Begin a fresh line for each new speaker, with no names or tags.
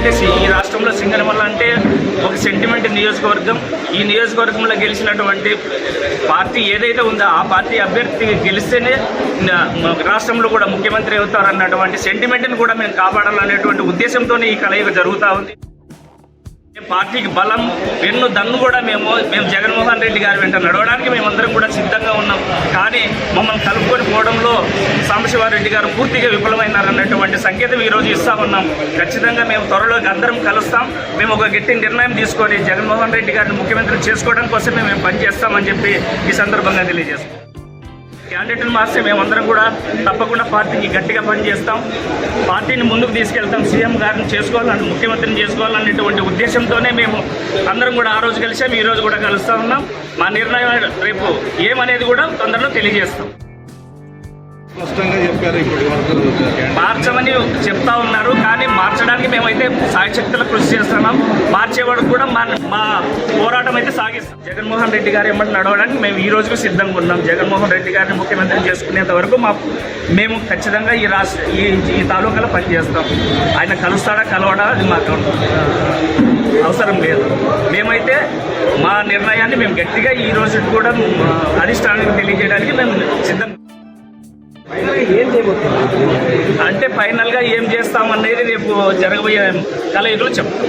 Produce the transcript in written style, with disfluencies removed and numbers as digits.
అంటే ఈ రాష్ట్రంలో సింగనమల్ల అంటే ఒక సెంటిమెంట్ నియోజకవర్గం. ఈ నియోజకవర్గంలో గెలిచినటువంటి పార్టీ ఏదైతే ఉందో ఆ పార్టీ అభ్యర్థి గెలిస్తేనే రాష్ట్రంలో కూడా ముఖ్యమంత్రి అవుతారన్నటువంటి సెంటిమెంట్ని కూడా మేము కాపాడాలనేటువంటి ఉద్దేశంతోనే ఈ కలయిక జరుగుతూ ఉంది. పార్టీకి బలం వెన్ను దన్ను కూడా మేము జగన్మోహన్ రెడ్డి గారి వెంట నడవడానికి మేమందరం కూడా సిద్ధంగా ఉన్నాం. కానీ మమ్మల్ని కలుపుకొని పోవడంలో సాంబశివారెడ్డి గారు పూర్తిగా విఫలమైనారన్నటువంటి సంకేతం ఈరోజు ఇస్తా ఉన్నాం. ఖచ్చితంగా మేము త్వరలో అందరం కలుస్తాం. మేము ఒక గట్టి నిర్ణయం తీసుకొని జగన్మోహన్ రెడ్డి గారిని ముఖ్యమంత్రి చేసుకోవడం కోసమే మేము పనిచేస్తామని చెప్పి ఈ సందర్భంగా తెలియజేస్తాం. క్యాండిడేట్ని మార్చి మేమందరం కూడా తప్పకుండా పార్టీకి గట్టిగా పనిచేస్తాం. పార్టీని ముందుకు తీసుకెళ్తాం. సీఎం గారిని చేసుకోవాలని, ముఖ్యమంత్రిని చేసుకోవాలనేటువంటి ఉద్దేశంతోనే మేము అందరం కూడా ఆ రోజు కలిసాం, ఈ రోజు కూడా కలుస్తూ ఉన్నాం. మా నిర్ణయం రేపు ఏమనేది కూడా తొందరలో తెలియజేస్తాం. మార్చమని చెప్తా ఉన్నారు, కానీ మార్చడానికి మేమైతే సాయశక్తుల కృషి చేస్తున్నాం. మార్చే వరకు కూడా మా పోరాటం అయితే సాగిస్తాం. జగన్మోహన్ రెడ్డి గారు ఏమంటే నడవడానికి మేము ఈ రోజుకు సిద్ధంగా ఉన్నాం. జగన్మోహన్ రెడ్డి గారిని ముఖ్యమంత్రి చేసుకునేంత వరకు మేము ఖచ్చితంగా ఈ తాలూకాలో పనిచేస్తాం. ఆయన కలుస్తాడా కలవడా అది మాకు అవసరం లేదు. మేమైతే మా నిర్ణయాన్ని మేము గట్టిగా ఈ రోజు కూడా అధిష్టానానికి తెలియజేయడానికి మేము సిద్ధం. అంటే ఫైనల్గా ఏం చేస్తామనేది రేపు జరగబోయే కలయికలో చెప్తాం.